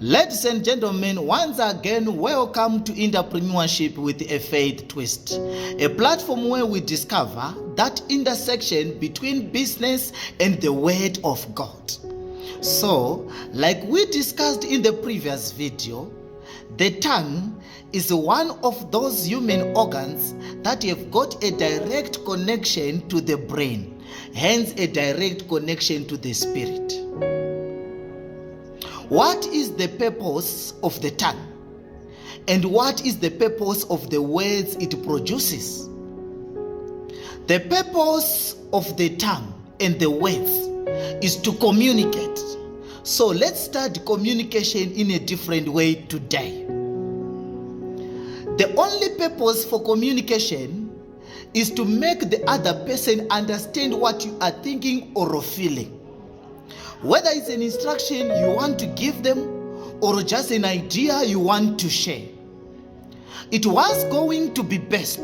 Ladies and gentlemen, once again, welcome to Entrepreneurship with a Faith Twist, a platform where we discover that intersection between business and the Word of God. So, like we discussed in the previous video, the tongue is one of those human organs that have got a direct connection to the brain, hence a direct connection to the spirit. What is the purpose of the tongue? And what is the purpose of the words it produces? The purpose of the tongue and the words is to communicate. So let's start communication in a different way today. The only purpose for communication is to make the other person understand what you are thinking or feeling. Whether it's an instruction you want to give them or just an idea you want to share. It was going to be best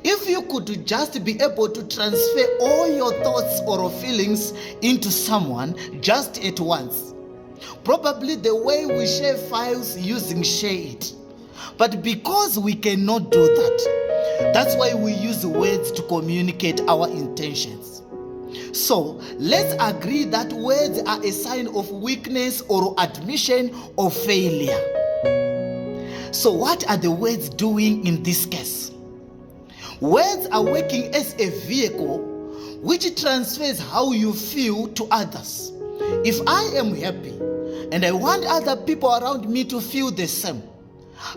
if you could just be able to transfer all your thoughts or feelings into someone just at once. Probably the way we share files using ShareIt. But because we cannot do that, that's why we use words to communicate our intentions. So let's agree that words are a sign of weakness or admission of failure. So what are the words doing in this case? Words are working as a vehicle which transfers how you feel to others. If I am happy and I want other people around me to feel the same,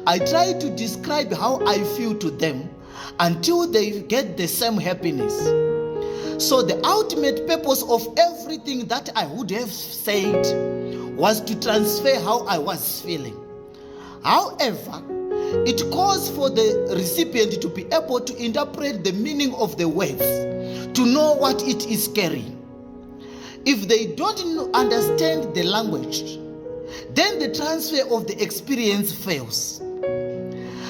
I try to describe how I feel to them until they get the same happiness. So the ultimate purpose of everything that I would have said was to transfer how I was feeling. However, it calls for the recipient to be able to interpret the meaning of the words, to know what it is carrying. If they don't understand the language, then the transfer of the experience fails.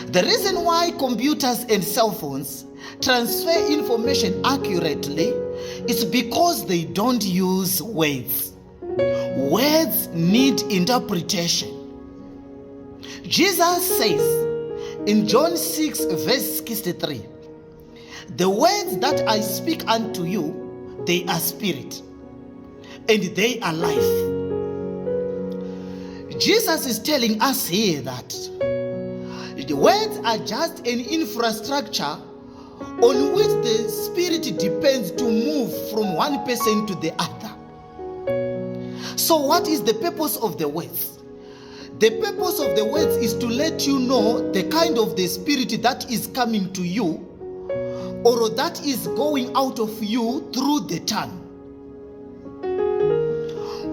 The reason why computers and cell phones transfer information accurately is because they don't use words. Words need interpretation. Jesus says in John 6 verse 63, "The words that I speak unto you, they are spirit, and they are life." Jesus is telling us here that the words are just an infrastructure on which the spirit depends to move from one person to the other. So what is the purpose of the words? The purpose of the words is to let you know the kind of the spirit that is coming to you or that is going out of you through the tongue.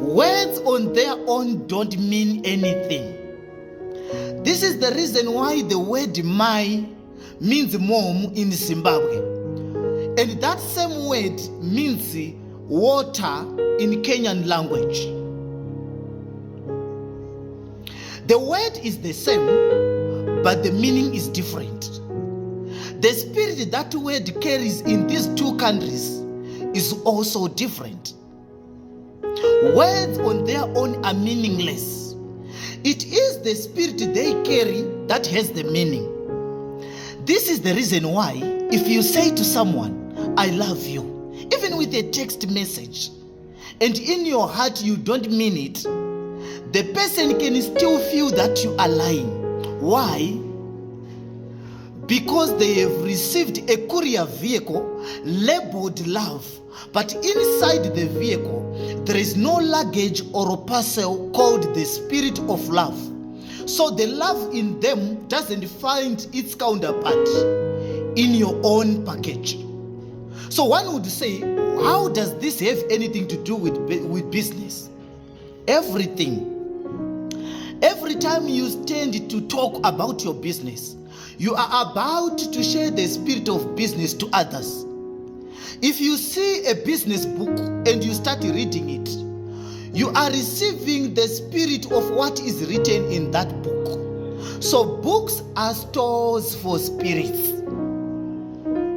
Words on their own don't mean anything. This is the reason why the word mai means mom in Zimbabwe. And that same word means water in Kenyan language. The word is the same, but the meaning is different. The spirit that word carries in these two countries is also different. Words on their own are meaningless. It is the spirit they carry that has the meaning. This is the reason why if you say to someone, "I love you," even with a text message, and in your heart you don't mean it, the person can still feel that you are lying. Why? Because they have received a courier vehicle labeled love, but inside the vehicle there is no luggage or a parcel called the spirit of love. So the love in them doesn't find its counterpart in your own package. So one would say, how does this have anything to do with business? Everything. Every time you stand to talk about your business, you are about to share the spirit of business to others. If you see a business book and you start reading it, you are receiving the spirit of what is written in that book. So books are stores for spirits.